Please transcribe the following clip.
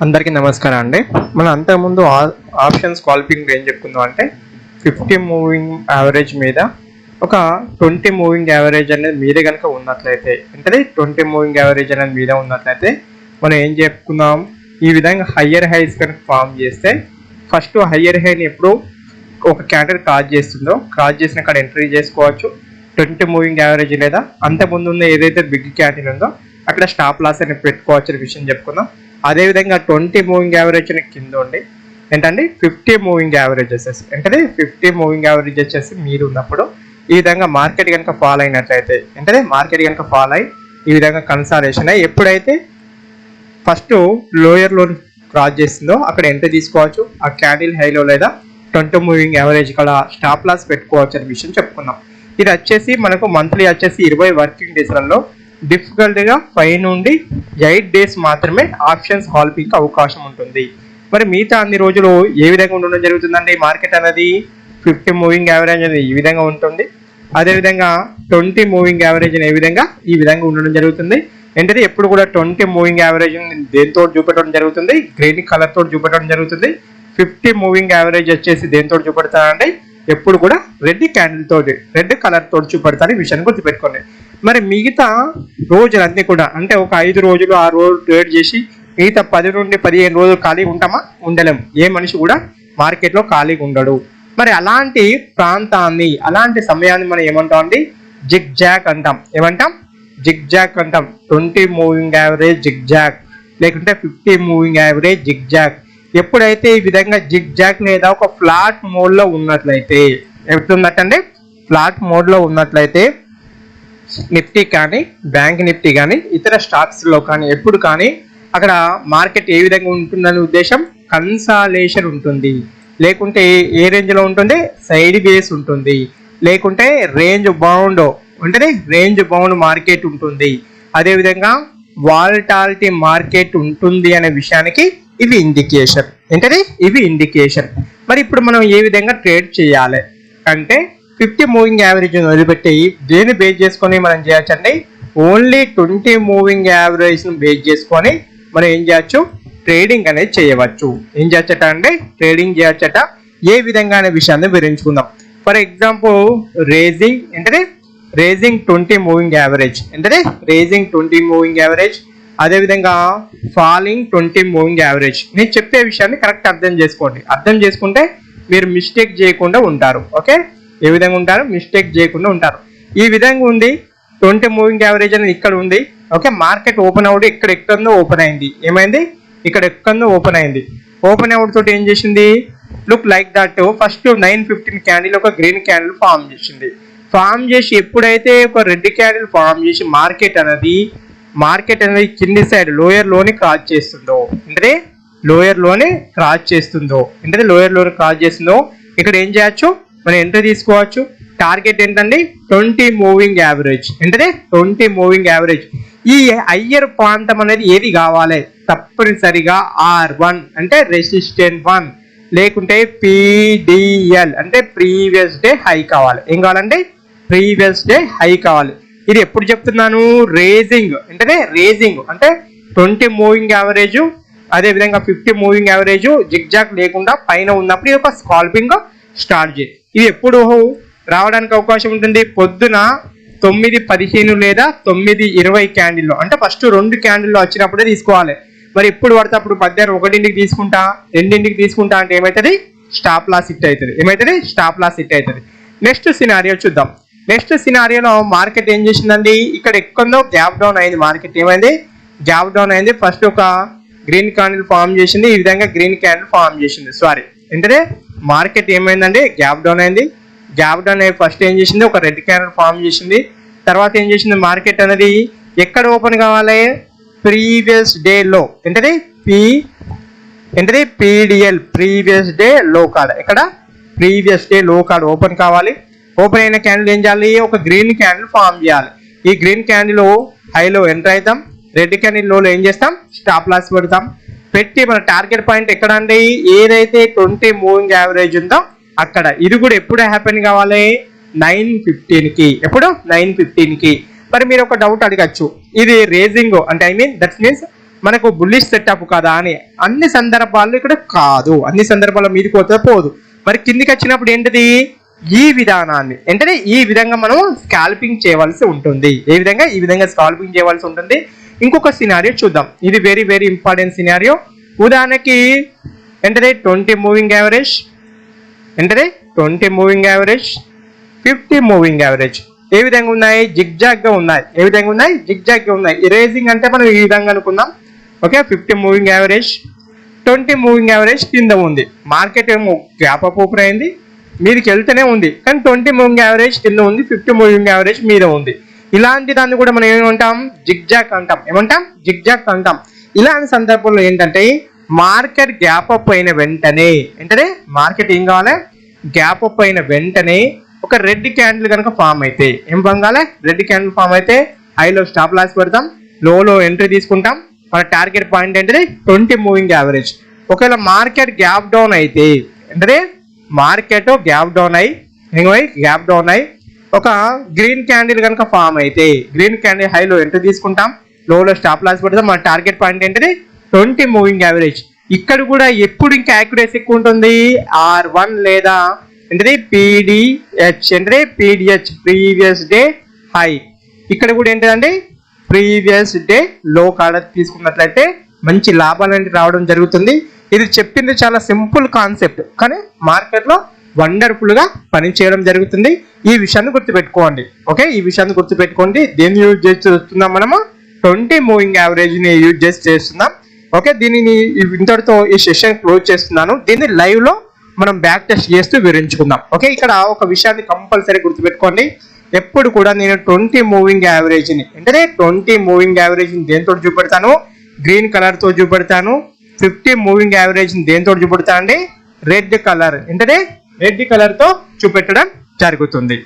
అందరికీ నమస్కారం అండి. మనం అంతకుముందు ఆప్షన్స్ స్కాల్పింగ్ ఏం చెప్పుకుందాం అంటే 50 మూవింగ్ యావరేజ్ మీద ఒక 20 మూవింగ్ యావరేజ్ అనేది మీద కనుక ఉన్నట్లయితే అంటే 20 మూవింగ్ యావరేజ్ అనేది మీద ఉన్నట్లయితే మనం ఏం చెప్పుకుందాం, ఈ విధంగా హయ్యర్ హైస్ కనుక ఫామ్ చేస్తే ఫస్ట్ హయ్యర్ హైని ఎప్పుడు ఒక క్యాండిల్ క్రాస్ చేస్తుందో క్రాస్ చేసిన కాడ ఎంట్రీ చేసుకోవచ్చు 20 మూవింగ్ యావరేజ్ లేదా అంతకుముందు ఉన్న ఏదైతే బిగ్ క్యాండిల్ ఉందో అక్కడ స్టాప్ లాస్ అని పెట్టుకోవచ్చు అనే విషయం చెప్పుకుందాం. అదేవిధంగా 20 మూవింగ్ యావరేజ్ కింద ఉండి ఏంటంటే 50 మూవింగ్ యావరేజ్ వచ్చేసి అంటే 50 మూవింగ్ యావరేజ్ వచ్చేసి మీరు ఉన్నప్పుడు ఈ విధంగా మార్కెట్ కనుక ఫాల్ అయినట్లయితే అంటే మార్కెట్ కనుక ఫాల్ అయ్యి ఈ విధంగా కన్సాలేషన్ అయ్యి ఎప్పుడైతే ఫస్ట్ లోయర్ లో క్రాస్ చేస్తుందో అక్కడ ఎంట్రీ తీసుకోవచ్చు. ఆ క్యాండిల్ హైలో లేదా 20 మూవింగ్ యావరేజ్ కూడా స్టాప్ లాస్ పెట్టుకోవచ్చు అనే విషయం చెప్పుకుందాం. ఇది వచ్చేసి మనకు మంత్లీ వచ్చేసి 20 వర్కింగ్ డేస్లలో డిఫికల్ట్ గా 5 నుండి 8 డేస్ మాత్రమే ఆప్షన్స్ స్కాల్పింగ్ అవకాశం ఉంటుంది. మరి మిగతా అన్ని రోజులు ఏ విధంగా ఉండడం జరుగుతుందండి? మార్కెట్ అనేది 50 మూవింగ్ యావరేజ్ అనేది ఈ విధంగా ఉంటుంది. అదేవిధంగా 20 మూవింగ్ యావరేజ్ ఏ విధంగా ఈ విధంగా ఉండడం జరుగుతుంది. అంటే ఎప్పుడు కూడా 20 మూవింగ్ యావరేజ్ దేంతో చూపెట్టడం జరుగుతుంది? గ్రీన్ కలర్ తోటి చూపెట్టడం జరుగుతుంది. 50 మూవింగ్ యావరేజ్ వచ్చేసి దేంతో చూపెడతారంటే ఎప్పుడు కూడా రెడ్ క్యాండిల్ తోటి రెడ్ కలర్ తోటి చూపెడతారు. ఈ విషయాన్ని గుర్తుపెట్టుకోండి. మరి మిగతా రోజులన్నీ కూడా అంటే ఒక 5 రోజులు 6 రోజులు ట్రేడ్ చేసి మిగతా 10 నుండి 15 రోజులు ఖాళీగా ఉంటామా? ఉండలేము. ఏ మనిషి కూడా మార్కెట్లో ఖాళీగా ఉండడు. మరి అలాంటి ప్రాంతాన్ని అలాంటి సమయాన్ని మనం ఏమంటాం అండి? జిగ్ జాక్ అంటాం. ఏమంటాం? జిగ్ జాక్ అంటాం. 20 మూవింగ్ యావరేజ్ జిగ్ జాక్ లేకుంటే 50 మూవింగ్ యావరేజ్ జిగ్ జాక్. ఎప్పుడైతే ఈ విధంగా జిగ్ జాక్ లేదా ఒక ఫ్లాట్ మోడ్ లో ఉన్నట్లయితే ఎప్పుడున్నట్టండి? ఫ్లాట్ మోడ్ లో ఉన్నట్లయితే నిఫ్టీ కానీ బ్యాంక్ నిఫ్టీ కానీ ఇతర స్టాక్స్ లో కానీ ఎప్పుడు కానీ అక్కడ మార్కెట్ ఏ విధంగా ఉంటుందనే ఉద్దేశం కన్సాలేషన్ ఉంటుంది. లేకుంటే ఏ రేంజ్ లో ఉంటుంది? సైడ్ బేస్ ఉంటుంది. లేకుంటే రేంజ్ బౌండ్ అంటే రేంజ్ బౌండ్ మార్కెట్ ఉంటుంది. అదేవిధంగా వాలటాలిటీ మార్కెట్ ఉంటుంది అనే విషయానికి ఇవి ఇండికేషన్. ఏంటది? ఇవి ఇండికేషన్. మరి ఇప్పుడు మనం ఏ విధంగా ట్రేడ్ చేయాలి అంటే 50 మూవింగ్ యావరేజ్ వదిలిపెట్టి దేన్ని బేస్ చేసుకొని మనం చేయొచ్చండి? ఓన్లీ 20 మూవింగ్ యావరేజ్ ను బేస్ చేసుకొని మనం ఏం చేయొచ్చు? ట్రేడింగ్ అనేది చేయవచ్చు. ఏం చేయొచ్చట అంటే ట్రేడింగ్ చేయొచ్చట. ఏ విధంగా అనే విషయాన్ని వివరించుకుందాం. ఫర్ ఎగ్జాంపుల్ రేజింగ్ అంటే రేజింగ్ 20 మూవింగ్ యావరేజ్ అంటే రేజింగ్ 20 మూవింగ్ యావరేజ్. అదేవిధంగా ఫాలింగ్ 20 మూవింగ్ యావరేజ్. నేను చెప్పే విషయాన్ని కరెక్ట్ అర్థం చేసుకోండి. అర్థం చేసుకుంటే మీరు మిస్టేక్ చేయకుండా ఉంటారు. ఓకే, ఏ విధంగా ఉంటారు? మిస్టేక్ చేయకుండా ఉంటారు. ఈ విధంగా ఉంది 20 మూవింగ్ యావరేజ్ అనేది ఇక్కడ ఉంది. ఓకే, మార్కెట్ ఓపెన్ అవుట్ ఇక్కడ ఎక్కడో ఓపెన్ అయింది. ఏమైంది? ఇక్కడ ఎక్కడో ఓపెన్ అయింది. ఓపెన్ అవుట్ తోటి ఏం చేసింది? Look like that first 9:15 candle ఒక గ్రీన్ క్యాండిల్ ఫామ్ చేసింది. ఫామ్ చేసి ఎప్పుడైతే ఒక రెడ్ క్యాండిల్ ఫామ్ చేసి మార్కెట్ అనేది కింది సైడ్ లోయర్ లోని క్రాస్ చేస్తుందో అంటే లోయర్ లోని క్రాస్ చేస్తుందో ఇక్కడ ఏం చేయొచ్చు? మనం ఎంట్రీ తీసుకోవచ్చు. టార్గెట్ ఏంటండి? 20 మూవింగ్ యావరేజ్ అంటే 20 మూవింగ్ యావరేజ్. ఈ హయ్యర్ ప్రాంతం అనేది ఏది కావాలి? తప్పనిసరిగా R1 అంటే రెసిస్టెంట్ 1 లేకుంటే PDL అంటే ప్రీవియస్ డే హై కావాలి. ఏం కావాలంటే? ప్రీవియస్ డే హై కావాలి. ఇది ఎప్పుడు చెప్తున్నాను? రేజింగ్ అంటే 20 మూవింగ్ యావరేజ్ అదే విధంగా 50 మూవింగ్ యావరేజ్ జిగ్ జాక్ లేకుండా పైన ఉన్నప్పుడు ఇది ఒక స్కాల్పింగ్ స్టార్ట్ చేయి. ఇది ఎప్పుడు రావడానికి అవకాశం ఉంటుంది? పొద్దున 9:15 లేదా 9:20 క్యాండిల్లో అంటే ఫస్ట్ 2 క్యాండిల్లో వచ్చినప్పుడే తీసుకోవాలి. మరి ఎప్పుడు పడితే అప్పుడు మధ్యాహ్నం 1ంటికి తీసుకుంటా 2ంటికి తీసుకుంటా అంటే ఏమవుతుంది? స్టాప్ లాస్ హిట్ అవుతుంది. ఏమవుతుంది? స్టాప్ లాస్ హిట్ అవుతుంది. నెక్స్ట్ సినారియో చూద్దాం. నెక్స్ట్ సినారియోలో మార్కెట్ ఏం చేసిందండి? ఇక్కడ ఎక్కడో గ్యాప్ డౌన్ అయింది. మార్కెట్ ఏమైంది? గ్యాప్ డౌన్ అయింది. ఫస్ట్ ఒక గ్రీన్ క్యాండిల్ ఫామ్ చేసింది. ఈ విధంగా గ్రీన్ క్యాండిల్ ఫామ్ చేసింది. అంటే మార్కెట్ ఏమైందండి? గ్యాప్ డౌన్ అయింది. గ్యాప్ డౌన్ అయ్యి ఫస్ట్ ఏం చేసింది? ఒక రెడ్ క్యాండిల్ ఫామ్ చేసింది. తర్వాత ఏం చేసింది? మార్కెట్ అనేది ఎక్కడ ఓపెన్ కావాలి? ప్రీవియస్ డే లో ఏంటది? PDL ప్రీవియస్ డే లో కార్డ్. ఇక్కడ ప్రీవియస్ డే లో కార్డ్ ఓపెన్ కావాలి. ఓపెన్ అయిన క్యాండిల్ ఏం చేయాలి? ఒక గ్రీన్ క్యాండిల్ ఫామ్ చేయాలి. ఈ గ్రీన్ క్యాండిల్ హైలో ఎంటర్ అవుతాం. రెడ్ క్యాండిల్ లో ఏం చేస్తాం? స్టాప్ లాస్ పెడతాం. పెట్టి మన టార్గెట్ పాయింట్ ఎక్కడ అండి? ఏదైతే 20 మూవింగ్ యావరేజ్ ఉందో అక్కడ. ఇది కూడా ఎప్పుడు హ్యాపెన్ కావాలి? 9:15కి. ఎప్పుడు? 9:15కి. మరి మీరు ఒక డౌట్ అడగచ్చు, ఇది రేజింగ్ అంటే దట్ మీన్స్ మనకు బుల్లిష్ సెటప్ కదా అని. అన్ని సందర్భాల్లో ఇక్కడ కాదు, అన్ని సందర్భాల్లో మీది పోతే పోదు. మరి కిందికి వచ్చినప్పుడు ఏంటిది, ఈ విధానాన్ని అంటే ఈ విధంగా మనం స్కాల్పింగ్ చేయవలసి ఉంటుంది. ఏ విధంగా, ఈ విధంగా స్కాల్పింగ్ చేయవలసి ఉంటుంది. ఇంకొక సినారియో చూద్దాం, ఇది వెరీ వెరీ ఇంపార్టెంట్ సినారియో. ఉదాహరణకి ఏంటది 20 మూవింగ్ యావరేజ్, ఏంటది 20 మూవింగ్ యావరేజ్, 50 మూవింగ్ యావరేజ్ ఏ విధంగా ఉన్నాయి, జిగ్జాగ్ గా ఉన్నాయి. ఏ విధంగా ఉన్నాయి, జిగ్జాగ్ గా ఉన్నాయి. ఇరేజింగ్ అంటే మనం ఈ విధంగా అనుకుందాం. Okay, 50 moving average, 20 moving average కింద ఉంది. మార్కెట్ ఏమో గ్యాప్ అప్ ఓపెన్ అయింది, మీదకి వెళ్తూనే ఉంది, కానీ 20 మూవింగ్ యావరేజ్ కింద ఉంది, 50 మూవింగ్ యావరేజ్ మీద ఉంది. ఇలాంటి దాన్ని కూడా మనం ఏమంటాం, జిగ్జాగ్ అంటాం. ఏమంటాం, జిగ్జాగ్ అంటాం. ఇలాంటి సందర్భంలో ఏంటంటే మార్కెట్ గ్యాప్ అప్ అయిన వెంటనే, ఏంటంటే మార్కెట్ ఏం కావాలి, గ్యాప్ అప్ అయిన వెంటనే ఒక రెడ్ క్యాండిల్ కనుక ఫామ్ అయితే ఏం పంగాలి, రెడ్ క్యాండిల్ ఫామ్ అయితే హైలో స్టాప్ లాస్ పెడతాం, లోలో ఎంట్రీ తీసుకుంటాం. మన టార్గెట్ పాయింట్ ఏంటంటే 20 మూవింగ్ యావరేజ్. ఒకవేళ మార్కెట్ గ్యాప్ డౌన్ అయితే, అంటే మార్కెట్ గ్యాప్ డౌన్ అయి ఒక గ్రీన్ క్యాండిల్ కనుక ఫామ్ అయితే గ్రీన్ క్యాండిల్ హైలో ఎంట్రీ తీసుకుంటాం, లోలో స్టాప్ లాస్ పెడతాం. మన టార్గెట్ పాయింట్ ఏంటంటే 20 మూవింగ్ యావరేజ్. ఇక్కడ కూడా ఎప్పుడు ఇంకా యాక్యురసీ ఎక్కువ ఉంటుంది, R1 లేదా ఏంటది PDH, ఏంటది PDH ప్రీవియస్ డే హై. ఇక్కడ కూడా ఏంటంటే ప్రీవియస్ డే లో కాడ తీసుకున్నట్లయితే మంచి లాభాలు అనేది రావడం జరుగుతుంది. ఇది చెప్పింది చాలా సింపుల్ కాన్సెప్ట్, కానీ మార్కెట్లో వండర్ఫుల్ గా పనిచేయడం జరుగుతుంది. ఈ విషయాన్ని గుర్తుపెట్టుకోండి. ఓకే, ఈ విషయాన్ని గుర్తుపెట్టుకోండి. దేన్ని యూజ్ చేస్తున్నాం మనము, 20 మూవింగ్ యావరేజ్ ని యూజ్ చేస్తున్నాం. ఓకే, దీనిని ఇంతటితో ఈ సెషన్ క్లోజ్ చేస్తున్నాను. దీన్ని లైవ్ లో మనం బ్యాక్ టెస్ట్ చేస్తూ వివరించుకుందాం. ఓకే, ఇక్కడ ఒక విషయాన్ని కంపల్సరీ గుర్తుపెట్టుకోండి. ఎప్పుడు కూడా నేను 20 మూవింగ్ యావరేజ్ ని, అంటే 20 మూవింగ్ యావరేజ్ ని దేంతో చూపెడతాను, గ్రీన్ కలర్ తో చూపెడతాను. 50 మూవింగ్ యావరేజ్ ని దేంతో చూపెడతాను అండి, రెడ్ కలర్, అంటే రెడ్ కలర్ తో చూపెట్టడం జరుగుతుంది.